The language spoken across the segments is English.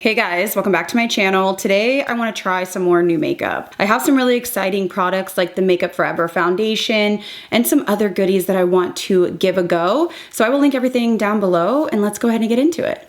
Hey guys, welcome back to my channel. Today I want to try some more new makeup. I have some really exciting products like the Makeup Forever foundation and some other goodies that I want to give a go. So I will link everything down below and let's go ahead and get into it.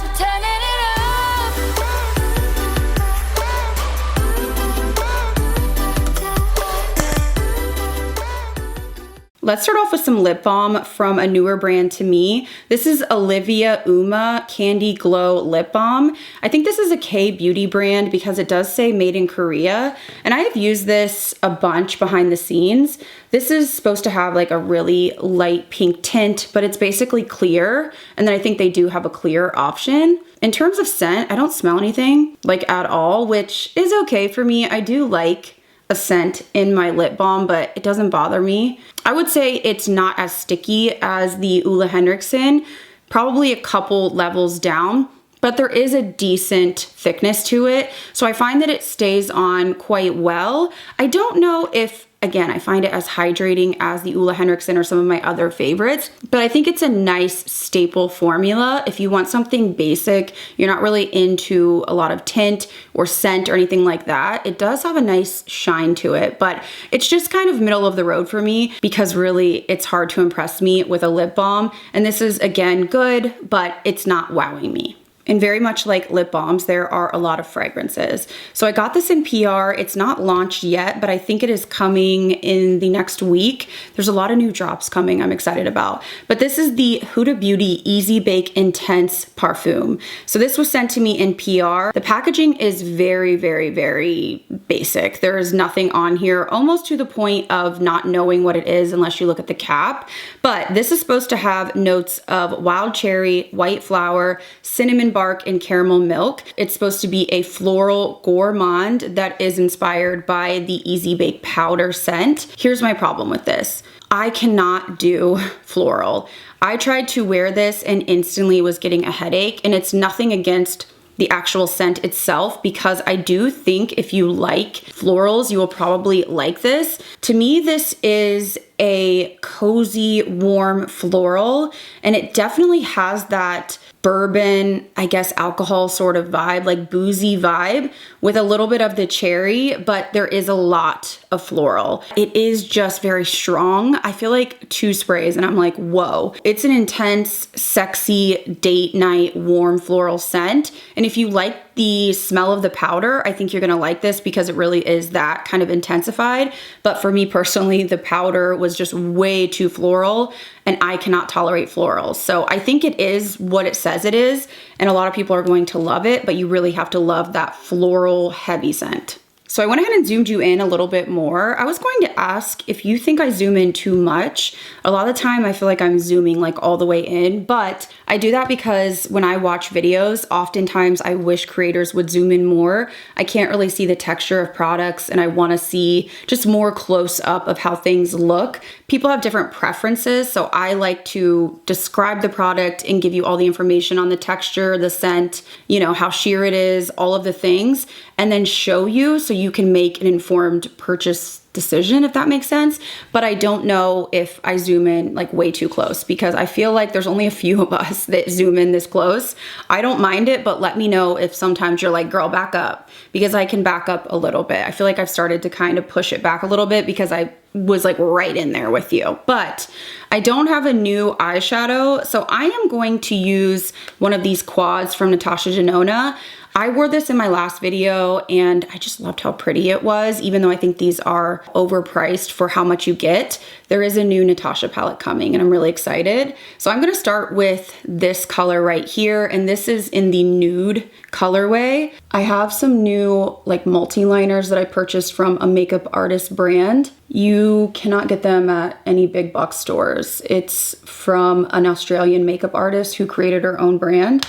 Let's start off with some lip balm from a newer brand to me. This is Olivia Uma Candy Glow Lip Balm. I think this is a K-beauty brand because it does say made in Korea. And I have used this a bunch behind the scenes. This is supposed to have like a really light pink tint, but it's basically clear. And then I think they do have a clear option. In terms of scent, I don't smell anything like at all, which is okay for me. I do like a scent in my lip balm, but it doesn't bother me. I would say it's not as sticky as the Ole Henriksen, probably a couple levels down, but there is a decent thickness to it. So I find that it stays on quite well. I don't know if, again, I find it as hydrating as the Ole Henriksen or some of my other favorites, but I think it's a nice staple formula. If you want something basic, you're not really into a lot of tint or scent or anything like that, it does have a nice shine to it, but it's just kind of middle of the road for me because really it's hard to impress me with a lip balm. And this is, again, good, but it's not wowing me. And very much like lip balms, there are a lot of fragrances. So I got this in PR. It's not launched yet, but I think it is coming in the next week. There's a lot of new drops coming I'm excited about. But this is the Huda Beauty Easy Bake Intense Parfum. So this was sent to me in PR. The packaging is very, very, very basic. There is nothing on here, almost to the point of not knowing what it is unless you look at the cap. But this is supposed to have notes of wild cherry, white flower, cinnamon bark, and caramel milk. It's supposed to be a floral gourmand that is inspired by the Easy Bake powder scent. Here's my problem with this. I cannot do floral. I tried to wear this and instantly was getting a headache, and it's nothing against the actual scent itself, because I do think if you like florals, you will probably like this. To me, this is a cozy, warm floral, and it definitely has that bourbon, I guess, alcohol sort of vibe, like boozy vibe with a little bit of the cherry, but there is a lot of floral. It is just very strong. I feel like 2 sprays and I'm like, whoa. It's an intense, sexy, date night, warm floral scent. And if you like the smell of the powder, I think you're gonna like this because it really is that kind of intensified. But for me personally, the powder was just way too floral and I cannot tolerate florals. So I think it is what it says it is, and a lot of people are going to love it, but you really have to love that floral heavy scent. So I went ahead and zoomed you in a little bit more. I was going to ask if you think I zoom in too much. A lot of the time I feel like I'm zooming like all the way in, but I do that because when I watch videos, oftentimes I wish creators would zoom in more. I can't really see the texture of products and I wanna see just more close up of how things look. People have different preferences, so I like to describe the product and give you all the information on the texture, the scent, you know, how sheer it is, all of the things, and then show you so you can make an informed purchase decision, if that makes sense. But I don't know if I zoom in like way too close because I feel like there's only a few of us that zoom in this close. I don't mind it, but let me know if sometimes you're like, girl, back up, because I can back up a little bit. I feel like I've started to kind of push it back a little bit because I was like right in there with you. But I don't have a new eyeshadow, so I am going to use one of these quads from Natasha Denona. I wore this in my last video and I just loved how pretty it was, even though I think these are overpriced for how much you get. There is a new Natasha palette coming and I'm really excited. So I'm gonna start with this color right here, and this is in the nude colorway. I have some new like multi-liners that I purchased from a makeup artist brand. You cannot get them at any big box stores. It's from an Australian makeup artist who created her own brand.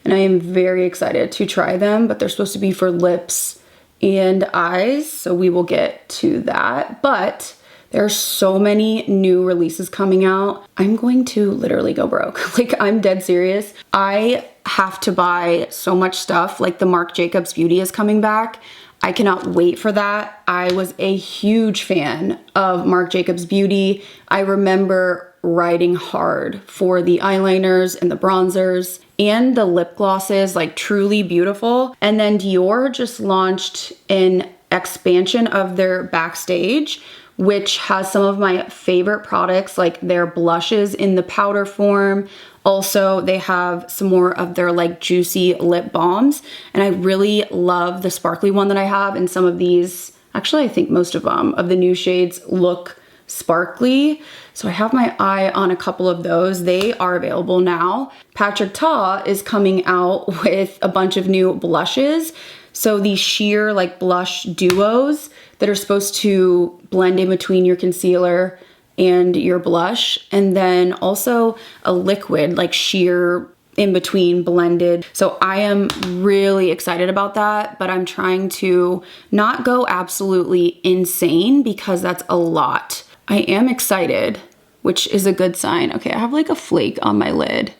And I am very excited to try them, but they're supposed to be for lips and eyes, so we will get to that. But there are so many new releases coming out. I'm going to literally go broke. Like, I'm dead serious. I have to buy so much stuff. Like the Marc Jacobs Beauty is coming back. I cannot wait for that. I was a huge fan of Marc Jacobs Beauty. I remember riding hard for the eyeliners and the bronzers, and the lip glosses, like truly beautiful. And then Dior just launched an expansion of their Backstage, which has some of my favorite products, like their blushes in the powder form. Also, they have some more of their like juicy lip balms. And I really love the sparkly one that I have. And some of these, actually, I think most of them, of the new shades look sparkly. So I have my eye on a couple of those. They are available now. Patrick Ta is coming out with a bunch of new blushes. So these sheer like blush duos that are supposed to blend in between your concealer and your blush, and then also a liquid like sheer in between blended. So I am really excited about that, but I'm trying to not go absolutely insane because that's a lot. I am excited, which is a good sign. Okay, I have like a flake on my lid.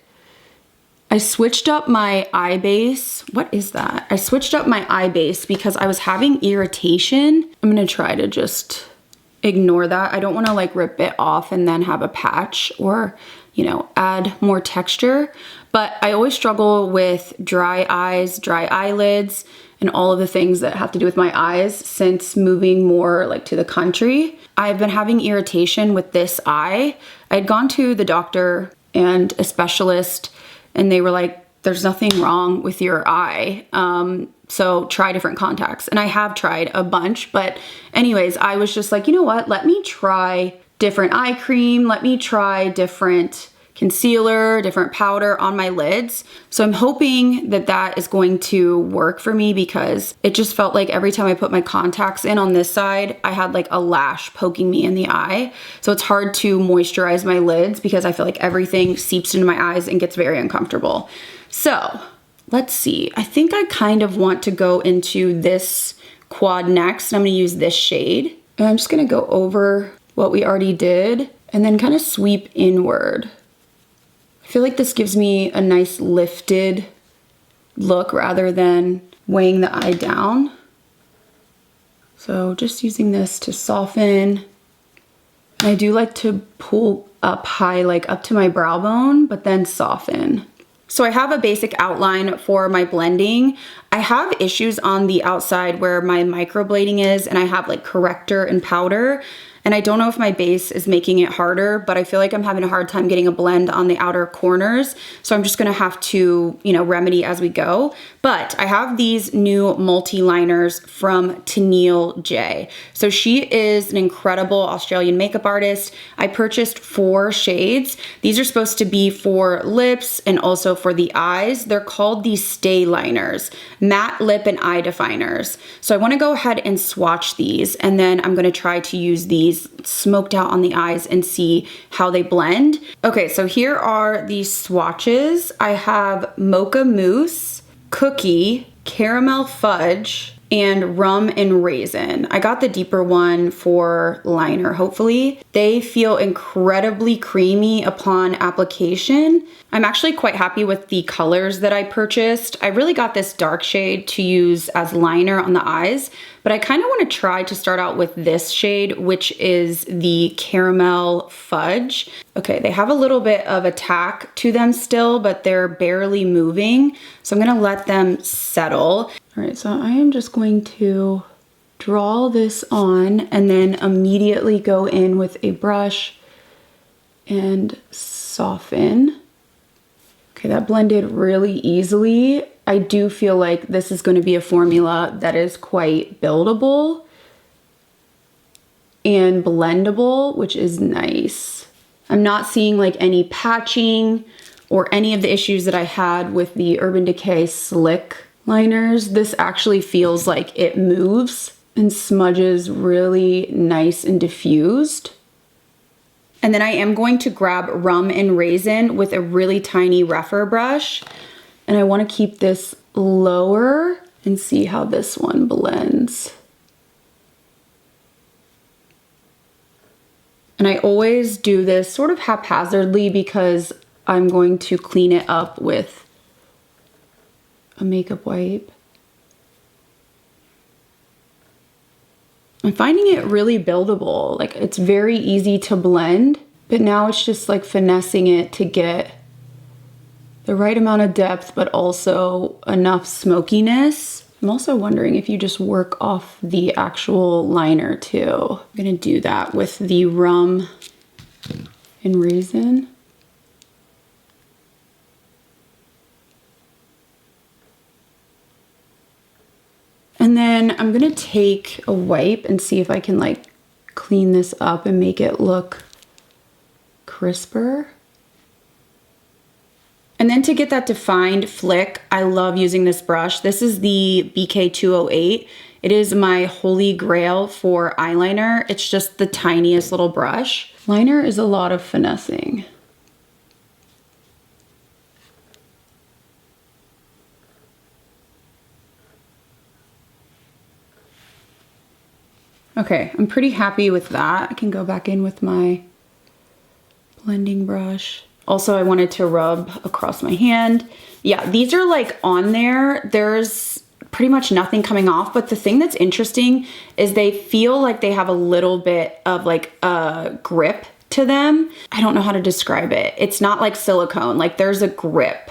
I switched up my eye base. What is that? I switched up my eye base because I was having irritation. I'm gonna try to just ignore that. I don't want to like rip it off and then have a patch or, you know, add more texture. But I always struggle with dry eyes, dry eyelids, and all of the things that have to do with my eyes since moving more like to the country. I've been having irritation with this eye. I'd gone to the doctor and a specialist, and they were like, there's nothing wrong with your eye. So try different contacts. And I have tried a bunch, but anyways, I was just like, you know what? Let me try different eye cream. Let me try different concealer, different powder on my lids. So I'm hoping that that is going to work for me because it just felt like every time I put my contacts in on this side, I had like a lash poking me in the eye. So it's hard to moisturize my lids because I feel like everything seeps into my eyes and gets very uncomfortable. So let's see. I think I kind of want to go into this quad next. And I'm gonna use this shade. And I'm just gonna go over what we already did and then kind of sweep inward. I feel like this gives me a nice lifted look rather than weighing the eye down. So just using this to soften. And I do like to pull up high, like up to my brow bone, but then soften. So I have a basic outline for my blending. I have issues on the outside where my microblading is, and I have like corrector and powder. And I don't know if my base is making it harder, but I feel like I'm having a hard time getting a blend on the outer corners. So I'm just gonna have to, you know, remedy as we go. But I have these new multi-liners from Tennille J. So she is an incredible Australian makeup artist. I purchased 4 shades. These are supposed to be for lips and also for the eyes. They're called the Stay Liners, matte lip and eye definers. So I wanna go ahead and swatch these, and then I'm gonna try to use these smoked out on the eyes and see how they blend. Okay, so here are the swatches. I have Mocha Mousse, Cookie, Caramel Fudge, and Rum and Raisin. I got the deeper one for liner, hopefully. They feel incredibly creamy upon application. I'm actually quite happy with the colors that I purchased. I really got this dark shade to use as liner on the eyes, but I kind of want to try to start out with this shade, which is the Caramel Fudge. Okay, they have a little bit of a tack to them still, but they're barely moving. So I'm gonna let them settle. All right, so I am just going to draw this on and then immediately go in with a brush and soften. Okay, that blended really easily. I do feel like this is going to be a formula that is quite buildable and blendable, which is nice. I'm not seeing like any patching or any of the issues that I had with the Urban Decay Slick liners. This actually feels like it moves and smudges really nice and diffused. And then I am going to grab Rum and Raisin with a really tiny refer brush. And I want to keep this lower and see how this one blends. And I always do this sort of haphazardly because I'm going to clean it up with a makeup wipe. I'm finding it really buildable. Like, it's very easy to blend, but now it's just like finessing it to get the right amount of depth, but also enough smokiness. I'm also wondering if you just work off the actual liner too. I'm gonna do that with the rum and raisin. And then I'm gonna take a wipe and see if I can like clean this up and make it look crisper. And then to get that defined flick, I love using this brush. This is the BK208. It is my holy grail for eyeliner. It's just the tiniest little brush. Liner is a lot of finessing. Okay, I'm pretty happy with that. I can go back in with my blending brush. Also, I wanted to rub across my hand. Yeah, these are like on there. There's pretty much nothing coming off, but the thing that's interesting is they feel like they have a little bit of like a grip to them. I don't know how to describe it. It's not like silicone, like there's a grip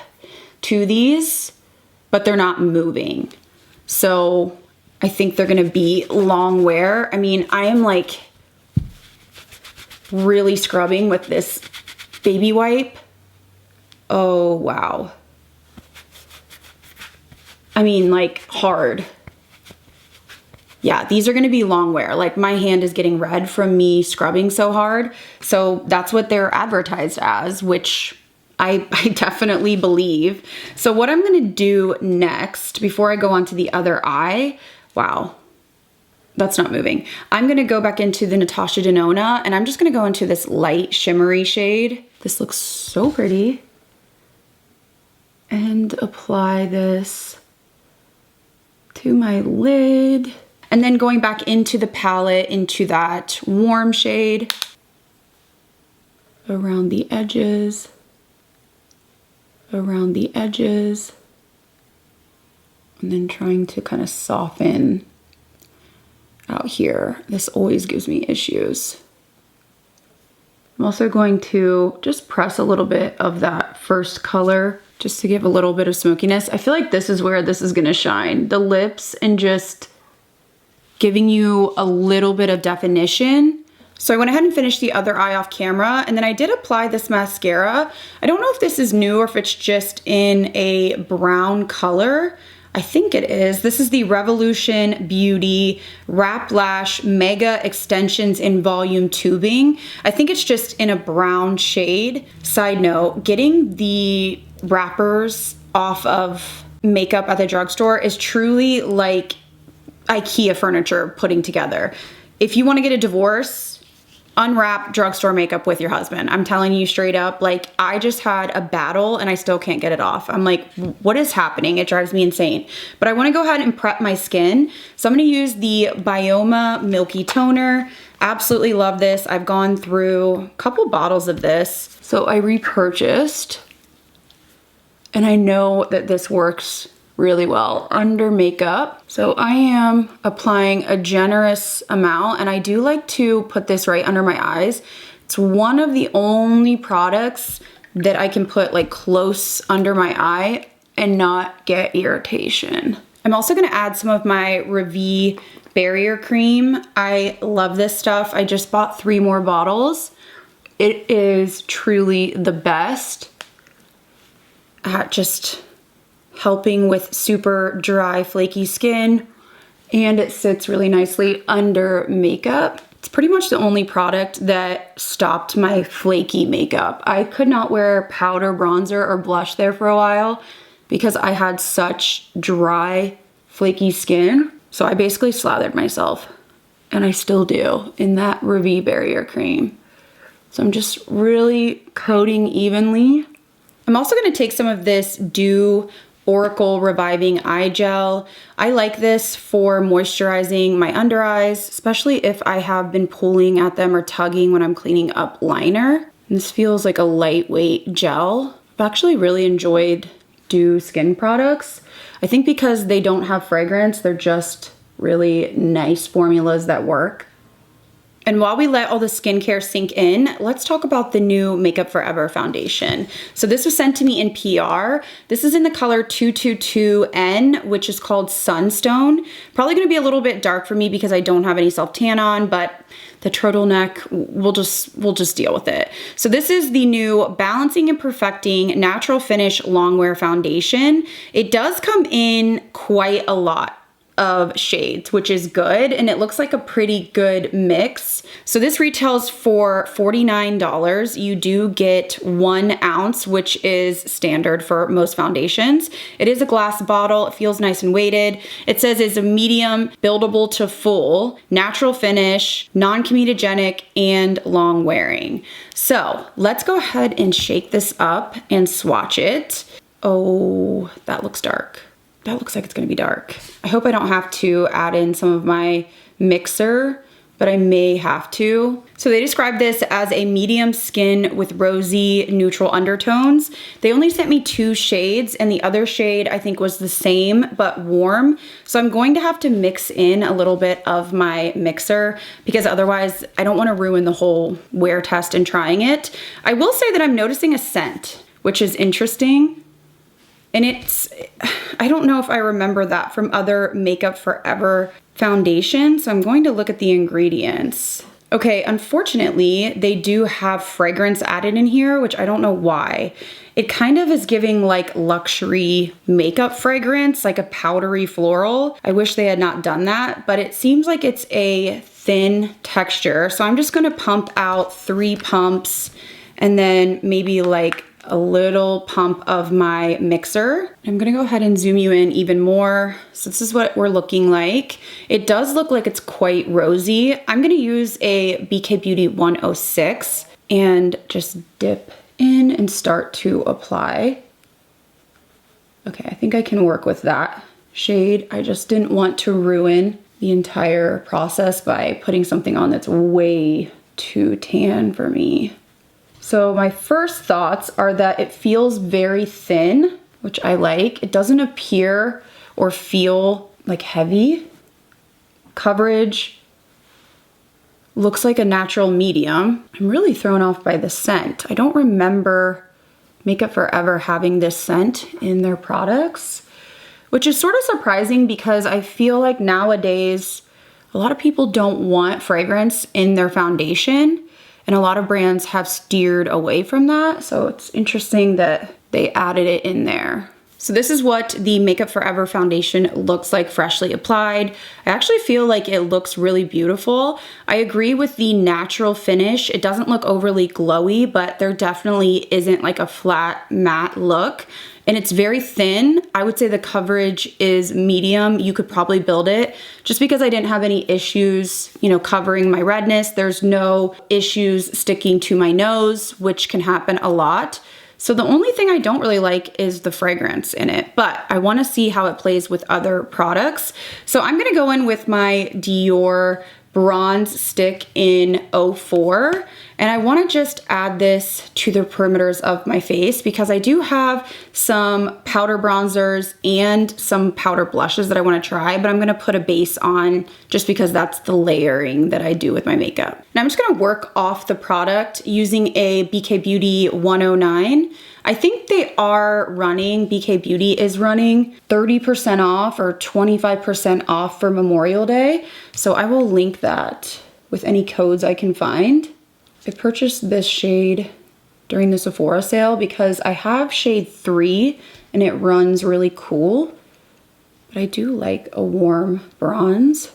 to these, but they're not moving. So I think they're gonna be long wear. I mean, I am like really scrubbing with this baby wipe. Oh, wow. I mean, like hard. Yeah, these are gonna be long wear. Like my hand is getting red from me scrubbing so hard. So that's what they're advertised as, which I definitely believe. So what I'm gonna do next, before I go on to the other eye, wow, that's not moving. I'm gonna go back into the Natasha Denona and I'm just gonna go into this light shimmery shade. This looks so pretty. And apply this to my lid. And then going back into the palette, into that warm shade around the edges, around the edges. And then trying to kind of soften out here. This always gives me issues. I'm also going to just press a little bit of that first color just to give a little bit of smokiness. I feel like this is where this is gonna shine. The lips and just giving you a little bit of definition. So I went ahead and finished the other eye off camera, and then I did apply this mascara. I don't know if this is new or if it's just in a brown color. I think it is. This is the Revolution Beauty Wrap Lash Mega Extensions in Volume Tubing. I think it's just in a brown shade. Side note, getting the wrappers off of makeup at the drugstore is truly like IKEA furniture putting together. If you want to get a divorce, unwrap drugstore makeup with your husband. I'm telling you straight up, like I just had a battle and I still can't get it off. I'm like, what is happening? It drives me insane. But I want to go ahead and prep my skin. So I'm going to use the Bioma Milky Toner. Absolutely love this. I've gone through a couple bottles of this. So I repurchased and I know that this works really well under makeup. So I am applying a generous amount, and I do like to put this right under my eyes. It's one of the only products that I can put like close under my eye and not get irritation. I'm also gonna add some of my Revie barrier cream. I love this stuff. I just bought 3 more bottles. It is truly the best at just helping with super dry, flaky skin, and it sits really nicely under makeup. It's pretty much the only product that stopped my flaky makeup. I could not wear powder, bronzer, or blush there for a while because I had such dry, flaky skin. So I basically slathered myself, and I still do, in that Revie barrier cream. So I'm just really coating evenly. I'm also gonna take some of this Dew Oracle Reviving Eye Gel. I like this for moisturizing my under eyes, especially if I have been pulling at them or tugging when I'm cleaning up liner. And this feels like a lightweight gel. I've actually really enjoyed Dew skin products. I think because they don't have fragrance, they're just really nice formulas that work. And while we let all the skincare sink in, let's talk about the new Makeup Forever foundation. So this was sent to me in PR. This is in the color 222N, which is called Sunstone. Probably gonna be a little bit dark for me because I don't have any self-tan on, but the turtleneck, we'll just deal with it. So this is the new Balancing and Perfecting Natural Finish Longwear Foundation. It does come in quite a lot of shades, which is good, and it looks like a pretty good mix. So this retails for $49. You do get 1 ounce, which is standard for most foundations. It is a glass bottle. It feels nice and weighted. It says it's a medium, buildable to full, natural finish, non-comedogenic, and long wearing. So let's go ahead and shake this up and swatch it. Oh, that looks dark. That looks like it's gonna be dark. I hope I don't have to add in some of my mixer, but I may have to. So they described this as a medium skin with rosy neutral undertones. They only sent me 2 shades, and the other shade I think was the same but warm. So I'm going to have to mix in a little bit of my mixer because otherwise I don't wanna ruin the whole wear test and trying it. I will say that I'm noticing a scent, which is interesting. And I don't know if I remember that from other Makeup Forever foundations, so I'm going to look at the ingredients. Okay, unfortunately, they do have fragrance added in here, which I don't know why. It kind of is giving like luxury makeup fragrance, like a powdery floral. I wish they had not done that, but it seems like it's a thin texture. So I'm just gonna pump out 3 pumps and then maybe like a little pump of my mixer. I'm gonna go ahead and zoom you in even more. So this is what we're looking like. It does look like it's quite rosy. I'm gonna use a BK Beauty 106 and just dip in and start to apply. Okay, I think I can work with that shade. I just didn't want to ruin the entire process by putting something on that's way too tan for me. So my first thoughts are that it feels very thin, which I like. It doesn't appear or feel like heavy. Coverage looks like a natural medium. I'm really thrown off by the scent. I don't remember Makeup Forever having this scent in their products, which is sort of surprising because I feel like nowadays a lot of people don't want fragrance in their foundation. And a lot of brands have steered away from that. So it's interesting that they added it in there. So this is what the Makeup Forever foundation looks like freshly applied. I actually feel like it looks really beautiful. I agree with the natural finish. It doesn't look overly glowy, but there definitely isn't like a flat matte look. And it's very thin. I would say the coverage is medium. You could probably build it. Just because I didn't have any issues, covering my redness. There's no issues sticking to my nose, which can happen a lot. So the only thing I don't really like is the fragrance in it, but I wanna see how it plays with other products. So I'm gonna go in with my Dior Bronze Stick in 04, and I wanna just add this to the perimeters of my face because I do have some powder bronzers and some powder blushes that I wanna try, but I'm gonna put a base on just because that's the layering that I do with my makeup. Now I'm just gonna work off the product using a BK Beauty 109. I think BK Beauty is running 30% off or 25% off for Memorial Day. So I will link that with any codes I can find. I purchased this shade during the Sephora sale because I have shade 3 and it runs really cool, but I do like a warm bronze.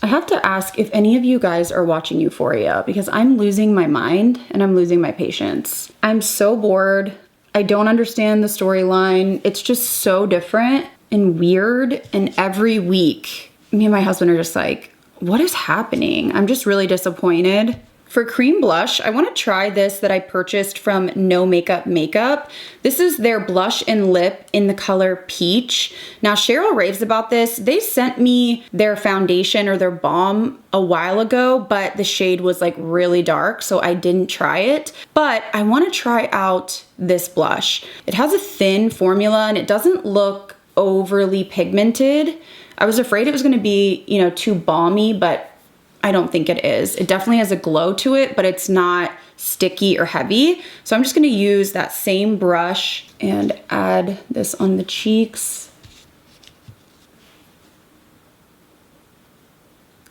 I have to ask if any of you guys are watching Euphoria because I'm losing my mind and I'm losing my patience. I'm so bored. I don't understand the storyline. It's just so different and weird, and every week me and my husband are just like, what is happening? I'm just really disappointed. For cream blush, I wanna try this that I purchased from No Makeup Makeup. This is their blush and lip in the color Peach. Now Cheryl raves about this. They sent me their foundation or their balm a while ago, but the shade was like really dark, so I didn't try it. But I wanna try out this blush. It has a thin formula and it doesn't look overly pigmented. I was afraid it was gonna be, too balmy, but I don't think it is. It definitely has a glow to it, but it's not sticky or heavy. So I'm just gonna use that same brush and add this on the cheeks.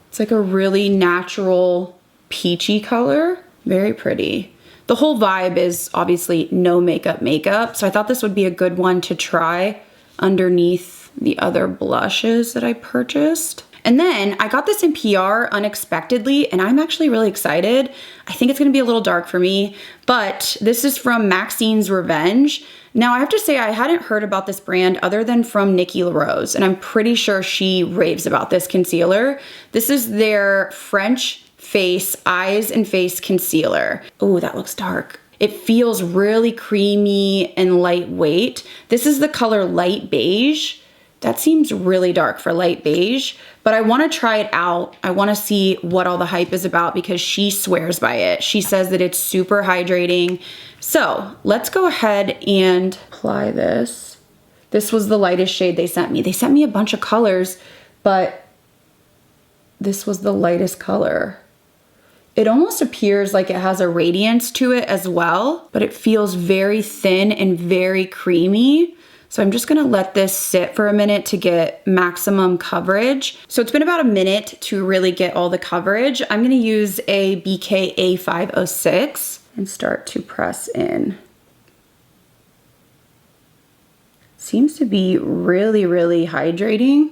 It's like a really natural peachy color, very pretty. The whole vibe is obviously no makeup, so I thought this would be a good one to try underneath the other blushes that I purchased. And then I got this in PR unexpectedly, and I'm actually really excited. I think it's gonna be a little dark for me, but this is from Maxine's Revenge. Now I have to say I hadn't heard about this brand other than from Nikki LaRose, and I'm pretty sure she raves about this concealer. This is their French Face Eyes and Face Concealer. Oh, that looks dark. It feels really creamy and lightweight. This is the color Light Beige. That seems really dark for light beige, but I wanna try it out. I wanna see what all the hype is about because she swears by it. She says that it's super hydrating. So let's go ahead and apply this. This was the lightest shade they sent me. They sent me a bunch of colors, but this was the lightest color. It almost appears like it has a radiance to it as well, but it feels very thin and very creamy. So I'm just gonna let this sit for a minute to get maximum coverage. So it's been about a minute to really get all the coverage. I'm gonna use a BKA 506 and start to press in. Seems to be really, really hydrating.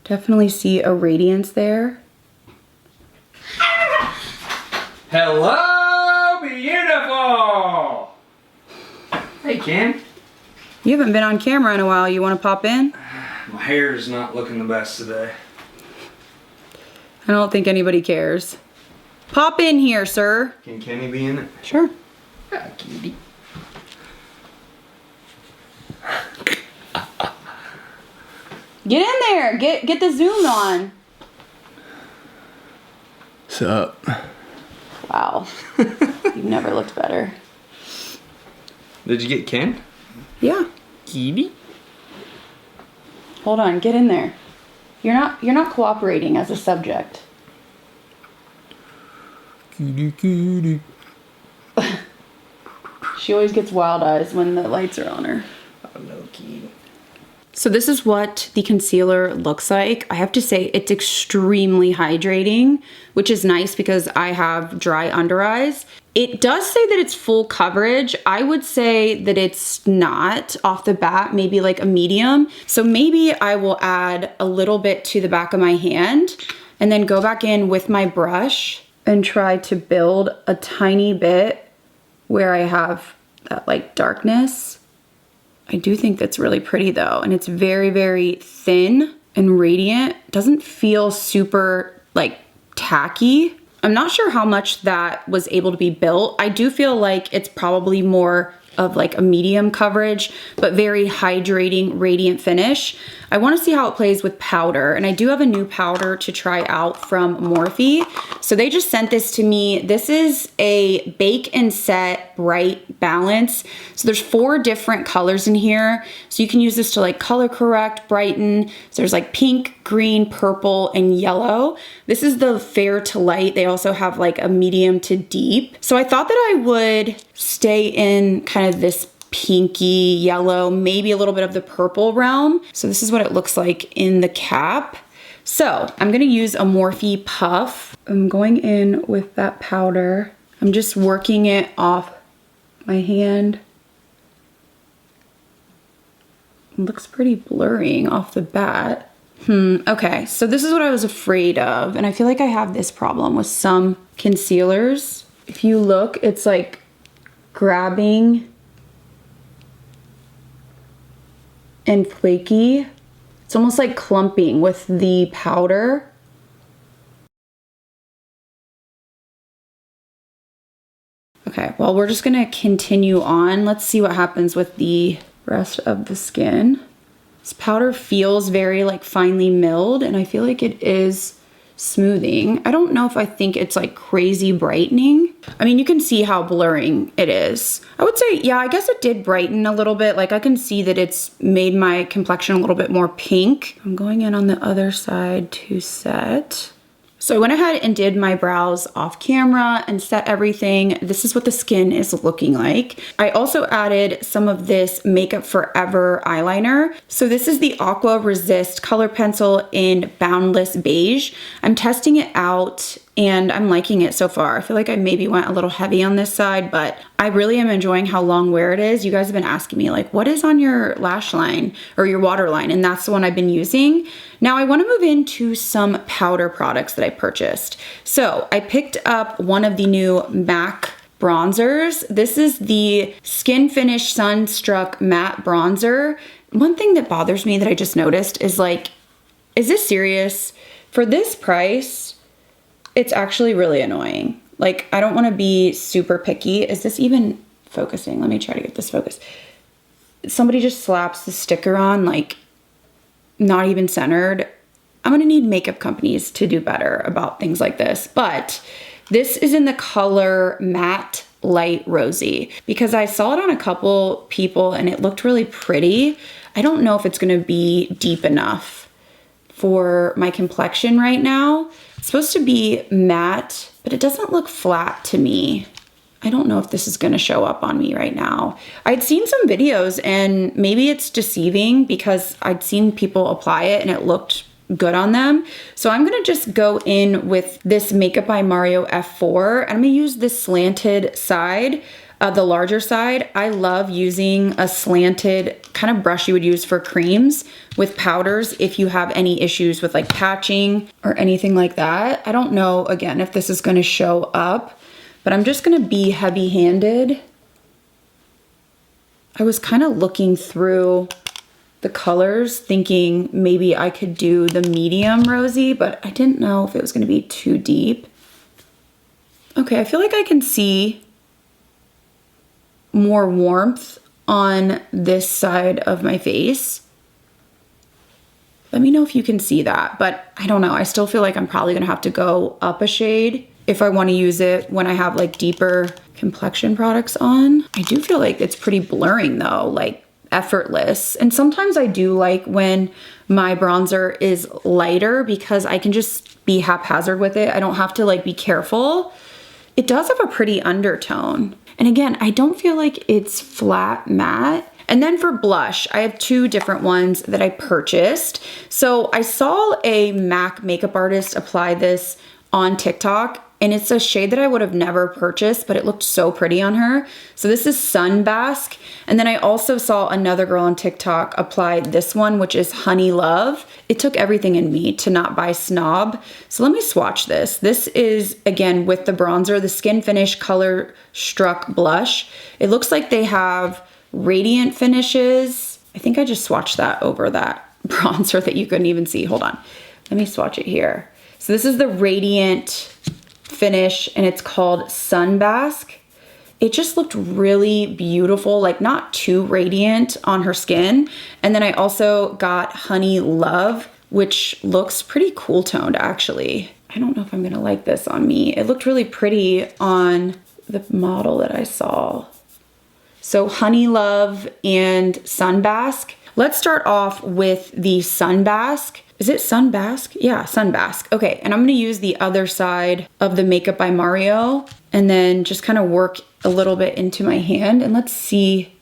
Definitely see a radiance there. Hello, beautiful! Hey, Ken. You haven't been on camera in a while. You want to pop in? My hair is not looking the best today. I don't think anybody cares. Pop in here, sir. Can Kenny be in it? Sure. Yeah, cutie. Get in there. Get the zoom on. What's up? Wow. You've never looked better. Did you get Ken? Yeah. Kitty? Hold on, get in there. You're not cooperating as a subject. Kitty, kitty. She always gets wild eyes when the lights are on her. Oh no, kitty. So this is what the concealer looks like. I have to say it's extremely hydrating, which is nice because I have dry under eyes. It does say that it's full coverage. I would say that it's not off the bat, maybe like a medium. So maybe I will add a little bit to the back of my hand and then go back in with my brush and try to build a tiny bit where I have that like darkness. I do think that's really pretty though, and it's very, very thin and radiant. Doesn't feel super like tacky. I'm not sure how much that was able to be built. I do feel like it's probably more of like a medium coverage, but very hydrating, radiant finish. I wanna see how it plays with powder, and I do have a new powder to try out from Morphe. So they just sent this to me. This is a Bake and Set Bright Balance. So there's 4 different colors in here. So you can use this to like color correct, brighten. So there's like pink, green, purple, and yellow. This is the fair to light. They also have like a medium to deep. So I thought that I would stay in kind of this pinky yellow, maybe a little bit of the purple realm. So this is what it looks like in the cap. So I'm gonna use a Morphe puff. I'm going in with that powder. I'm just working it off my hand. It looks pretty blurring off the bat. Okay, so this is what I was afraid of, and I feel like I have this problem with some concealers. If you look, it's like grabbing and flaky. It's almost like clumping with the powder. Okay, well, we're just gonna continue on. Let's see what happens with the rest of the skin. This powder feels very like finely milled, and I feel like it is smoothing. I don't know if I think it's like crazy brightening. I mean, you can see how blurring it is. I would say, yeah, I guess it did brighten a little bit. Like I can see that it's made my complexion a little bit more pink. I'm going in on the other side to set. So I went ahead and did my brows off camera and set everything. This is what the skin is looking like. I also added some of this Makeup Forever eyeliner. So this is the Aqua Resist color pencil in Boundless Beige. I'm testing it out and I'm liking it so far. I feel like I maybe went a little heavy on this side, but I really am enjoying how long wear it is. You guys have been asking me like, what is on your lash line or your waterline? And that's the one I've been using. Now I want to move into some powder products that I purchased. So I picked up one of the new MAC bronzers. This is the Skin Finish Sunstruck Matte Bronzer. One thing that bothers me that I just noticed is like, is this serious? For this price, it's actually really annoying. Like, I don't want to be super picky. Is this even focusing? Let me try to get this focused. Somebody just slaps the sticker on, like, not even centered. I'm going to need makeup companies to do better about things like this. But this is in the color Matte Light Rosy because I saw it on a couple people and it looked really pretty. I don't know if it's going to be deep enough for my complexion right now. It's supposed to be matte, but it doesn't look flat to me. I don't know if this is gonna show up on me right now. I'd seen some videos and maybe it's deceiving because I'd seen people apply it and it looked good on them. So I'm gonna just go in with this Makeup by Mario F4 and I'm gonna use this slanted side, the larger side. I love using a slanted kind of brush you would use for creams with powders if you have any issues with like patching or anything like that. I don't know, again, if this is gonna show up, but I'm just gonna be heavy-handed. I was kind of looking through the colors thinking maybe I could do the medium rosy, but I didn't know if it was gonna be too deep. Okay, I feel like I can see more warmth on this side of my face. Let me know if you can see that, but I don't know. I still feel like I'm probably gonna have to go up a shade if I wanna use it when I have like deeper complexion products on. I do feel like it's pretty blurring though, like effortless. And sometimes I do like when my bronzer is lighter because I can just be haphazard with it. I don't have to like be careful. It does have a pretty undertone. And again, I don't feel like it's flat matte. And then for blush, I have two different ones that I purchased. So I saw a MAC makeup artist apply this on TikTok and it's a shade that I would have never purchased, but it looked so pretty on her. So this is Sunbask. And then I also saw another girl on TikTok apply this one, which is Honey Love. It took everything in me to not buy Snob. So let me swatch this. This is, again, with the bronzer, the Skin Finish Color Struck Blush. It looks like they have radiant finishes. I think I just swatched that over that bronzer that you couldn't even see. Hold on. Let me swatch it here. So this is the radiant finish and it's called Sunbask. It just looked really beautiful, like not too radiant on her skin. And then I also got Honey Love, which looks pretty cool toned actually. I don't know if I'm gonna like this on me. It looked really pretty on the model that I saw. So Honey Love and Sunbask. Let's start off with the Sunbask. Is it Sunbask? Yeah, Sunbask. Okay, and I'm gonna use the other side of the Makeup by Mario and then just kind of work a little bit into my hand and let's see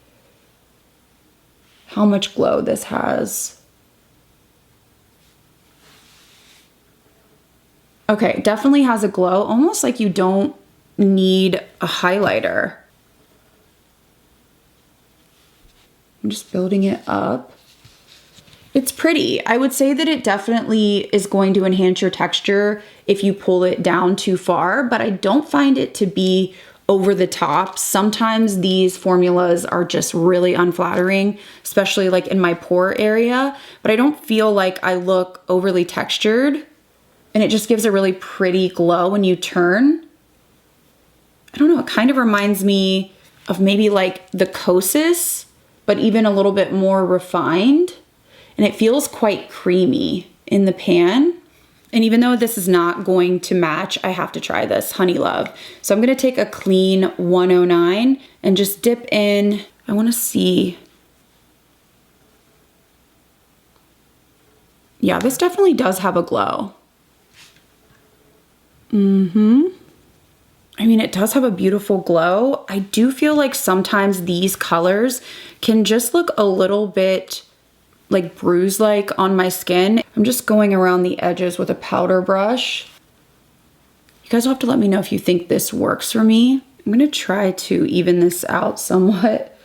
how much glow this has. Okay, definitely has a glow, almost like you don't need a highlighter. I'm just building it up. It's pretty. I would say that it definitely is going to enhance your texture if you pull it down too far, but I don't find it to be over the top. Sometimes these formulas are just really unflattering, especially like in my pore area, but I don't feel like I look overly textured and it just gives a really pretty glow when you turn. I don't know, it kind of reminds me of maybe like the Kosas, but even a little bit more refined. And it feels quite creamy in the pan. And even though this is not going to match, I have to try this Honey Love. So I'm gonna take a clean 109 and just dip in. I wanna see. Yeah, this definitely does have a glow. I mean, it does have a beautiful glow. I do feel like sometimes these colors can just look a little bit like bruise-like on my skin. I'm just going around the edges with a powder brush. You guys will have to let me know if you think this works for me. I'm gonna try to even this out somewhat.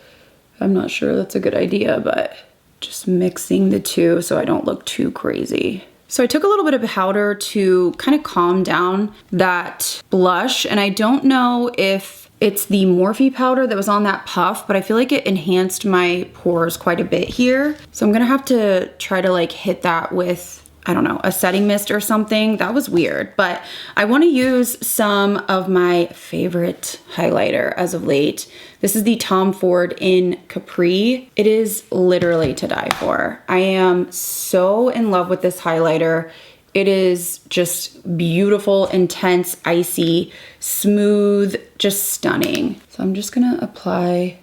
I'm not sure that's a good idea, but just mixing the two so I don't look too crazy. So I took a little bit of powder to kind of calm down that blush, and I don't know if it's the Morphe powder that was on that puff, but I feel like it enhanced my pores quite a bit here. So I'm gonna have to try to like hit that with, I don't know, a setting mist or something. That was weird, but I wanna use some of my favorite highlighter as of late. This is the Tom Ford in Capri. It is literally to die for. I am so in love with this highlighter. It is just beautiful, intense, icy, smooth, just stunning. So I'm just gonna apply,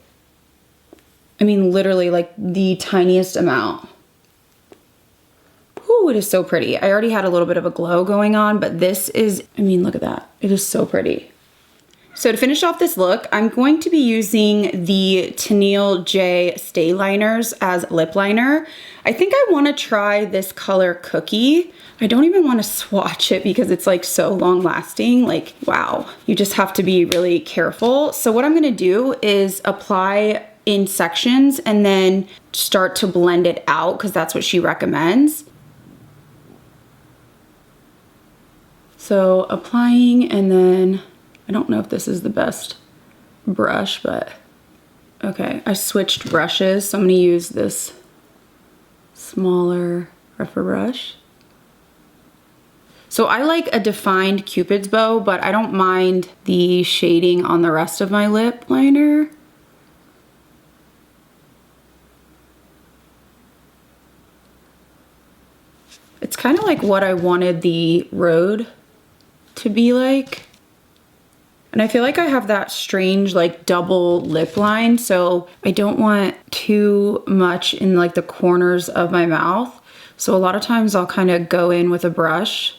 I mean, literally like the tiniest amount. Ooh, it is so pretty. I already had a little bit of a glow going on, but this is, I mean, look at that. It is so pretty. So to finish off this look, I'm going to be using the Tennille J Stay Liners as lip liner. I think I wanna try this color Cookie. I don't even wanna swatch it because it's like so long lasting. Like, wow, you just have to be really careful. So what I'm gonna do is apply in sections and then start to blend it out because that's what she recommends. So applying, and then I don't know if this is the best brush, but okay, I switched brushes, so I'm gonna use this smaller rougher brush. So I like a defined Cupid's bow, but I don't mind the shading on the rest of my lip liner. It's kind of like what I wanted the Rhode to be like. And I feel like I have that strange like double lip line, so I don't want too much in like the corners of my mouth. So a lot of times I'll kind of go in with a brush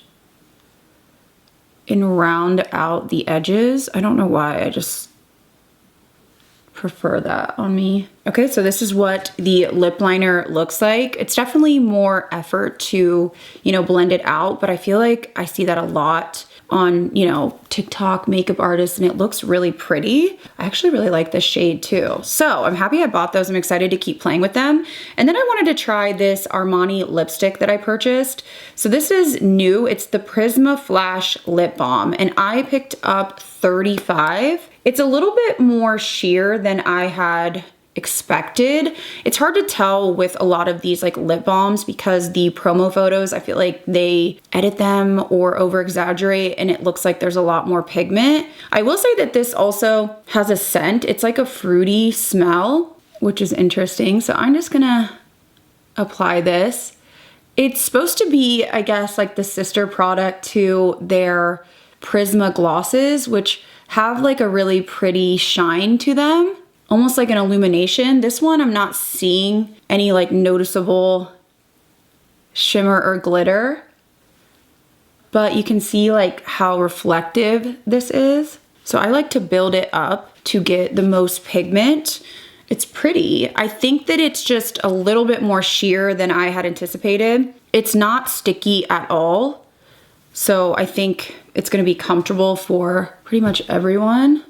and round out the edges. I don't know why, I just prefer that on me. Okay, so this is what the lip liner looks like. It's definitely more effort to, you know, blend it out, but I feel like I see that a lot on, you know, TikTok makeup artists, and it looks really pretty. I actually really like this shade too. So I'm happy I bought those. I'm excited to keep playing with them. And then I wanted to try this Armani lipstick that I purchased. So this is new. It's the Prisma Flash Lip Balm, and I picked up 35. It's a little bit more sheer than I had expected. It's hard to tell with a lot of these like lip balms because the promo photos, I feel like they edit them or over exaggerate and it looks like there's a lot more pigment. I will say that this also has a scent. It's like a fruity smell, which is interesting. So I'm just gonna apply this. It's supposed to be, I guess, like the sister product to their Prisma glosses, which have like a really pretty shine to them. Almost like an illumination. This one, I'm not seeing any like noticeable shimmer or glitter, but you can see like how reflective this is. So I like to build it up to get the most pigment. It's pretty. I think that it's just a little bit more sheer than I had anticipated. It's not sticky at all. So I think it's gonna be comfortable for pretty much everyone.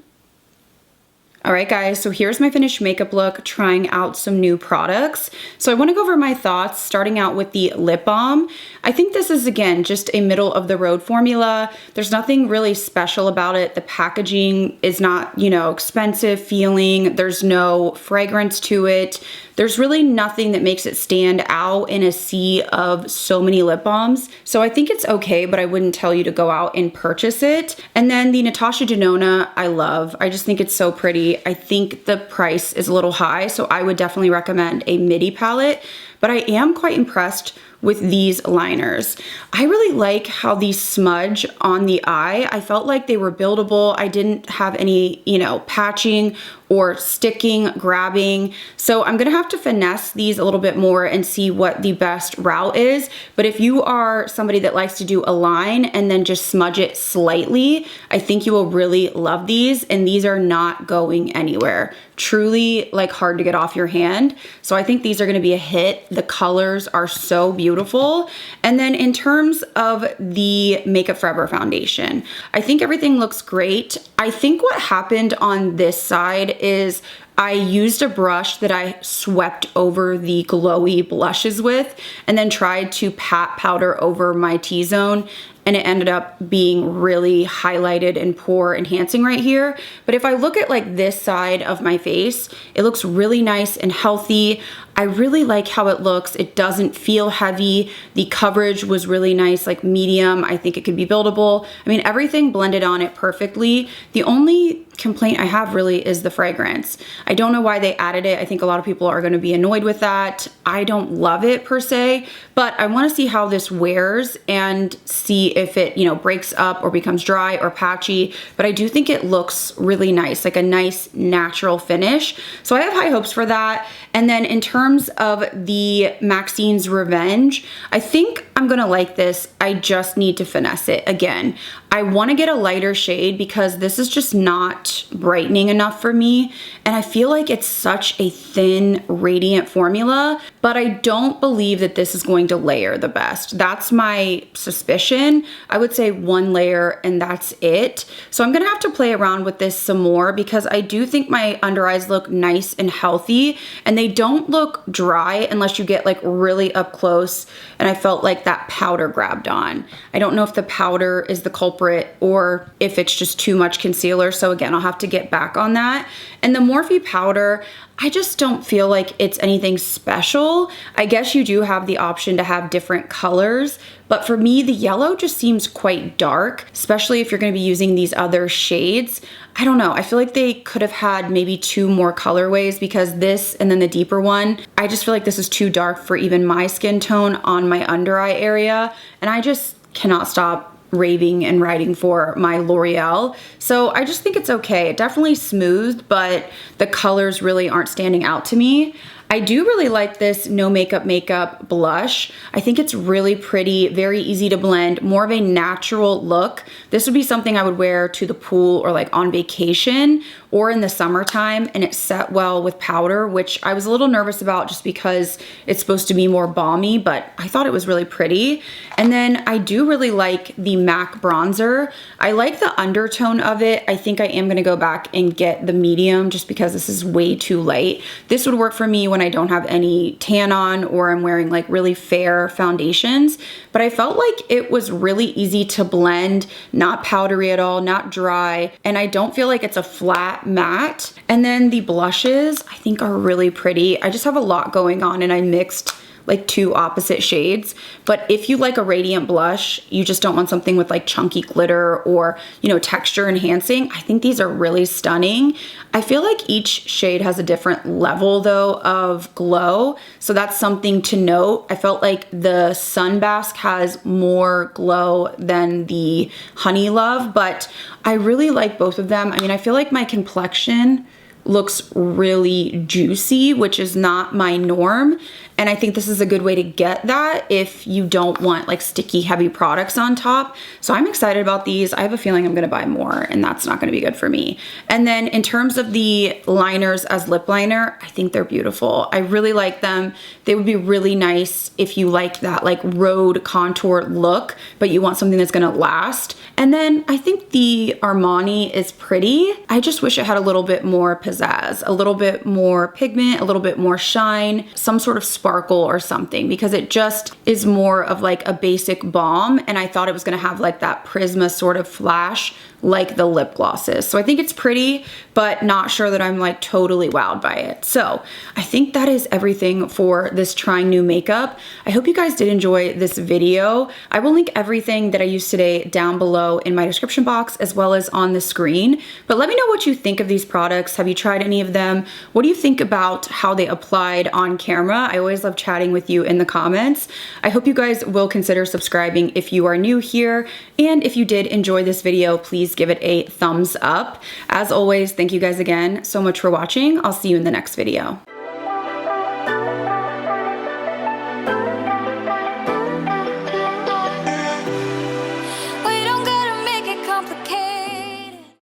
All right, guys, so here's my finished makeup look, trying out some new products. So I wanna go over my thoughts, starting out with the lip balm. I think this is, again, just a middle of the road formula. There's nothing really special about it. The packaging is not, you know, expensive feeling. There's no fragrance to it. There's really nothing that makes it stand out in a sea of so many lip balms. So I think it's okay, but I wouldn't tell you to go out and purchase it. And then the Natasha Denona, I love. I just think it's so pretty. I think the price is a little high, so I would definitely recommend a midi palette. but I am quite impressed with these liners. I really like how these smudge on the eye. I felt like they were buildable. I didn't have any, you know, patching or sticking, grabbing. So I'm gonna have to finesse these a little bit more and see what the best route is. But if you are somebody that likes to do a line and then just smudge it slightly, I think you will really love these, and these are not going anywhere. Truly like hard to get off your hand. So I think these are gonna be a hit. The colors are so beautiful. And then in terms of the Makeup Forever foundation, I think everything looks great. I think what happened on this side is I used a brush that I swept over the glowy blushes with and then tried to pat powder over my T-zone, and it ended up being really highlighted and pore enhancing right here. But if I look at like this side of my face, it looks really nice and healthy. I really like how it looks. It doesn't feel heavy. The coverage was really nice, like medium. I think it could be buildable. I mean, everything blended on it perfectly. The only complaint I have really is the fragrance. I don't know why they added it. I think a lot of people are gonna be annoyed with that. I don't love it per se, but I wanna see how this wears and see if it, you know, breaks up or becomes dry or patchy. But I do think it looks really nice, like a nice natural finish. So I have high hopes for that. And then in terms of the Maxine's Revenge, I think I'm gonna like this. I just need to finesse it again. I wanna get a lighter shade because this is just not brightening enough for me. And I feel like it's such a thin, radiant formula, but I don't believe that this is going to layer the best. That's my suspicion. I would say one layer and that's it. So I'm gonna have to play around with this some more because I do think my under eyes look nice and healthy, and they don't look dry unless you get like really up close. And I felt like that powder grabbed on. I don't know if the powder is the culprit or if it's just too much concealer. So again, I'll have to get back on that. And the Morphe powder, I just don't feel like it's anything special. I guess you do have the option to have different colors, but for me, the yellow just seems quite dark, especially if you're gonna be using these other shades. I don't know, I feel like they could have had maybe 2 more colorways because this and then the deeper one, I just feel like this is too dark for even my skin tone on my under eye area, and I just cannot stop raving and writing for my L'Oreal. So I just think it's okay. It definitely smoothed, but the colors really aren't standing out to me. I do really like this No Makeup Makeup blush. I think it's really pretty, very easy to blend, more of a natural look. This would be something I would wear to the pool or like on vacation or in the summertime, and it set well with powder, which I was a little nervous about just because it's supposed to be more balmy, but I thought it was really pretty. And then I do really like the MAC bronzer. I like the undertone of it. I think I am gonna go back and get the medium just because this is way too light. This would work for me when I don't have any tan on or I'm wearing like really fair foundations, but I felt like it was really easy to blend, not powdery at all, not dry, and I don't feel like it's a flat matte. And then the blushes I think are really pretty. I just have a lot going on and I mixed like 2 opposite shades. But if you like a radiant blush, you just don't want something with like chunky glitter or, you know, texture enhancing, I think these are really stunning. I feel like each shade has a different level though of glow, so that's something to note. I felt like the Sunbask has more glow than the Honey Love, but I really like both of them. I mean, I feel like my complexion looks really juicy, which is not my norm. And I think this is a good way to get that if you don't want like sticky, heavy products on top. So I'm excited about these. I have a feeling I'm gonna buy more and that's not gonna be good for me. And then in terms of the liners as lip liner, I think they're beautiful. I really like them. They would be really nice if you like that like road contour look, but you want something that's gonna last. And then I think the Armani is pretty. I just wish it had a little bit more pizzazz, a little bit more pigment, a little bit more shine, some sort of sparkle or something, because it just is more of like a basic balm, and I thought it was gonna have like that Prisma sort of flash like the lip glosses. So I think it's pretty, but not sure that I'm like totally wowed by it. So I think that is everything for this trying new makeup. I hope you guys did enjoy this video. I will link everything that I used today down below in my description box as well as on the screen. But let me know what you think of these products. Have you tried any of them? What do you think about how they applied on camera? I always always love chatting with you in the comments. I hope you guys will consider subscribing if you are new here. And if you did enjoy this video, please give it a thumbs up. As always, thank you guys again so much for watching. I'll see you in the next video.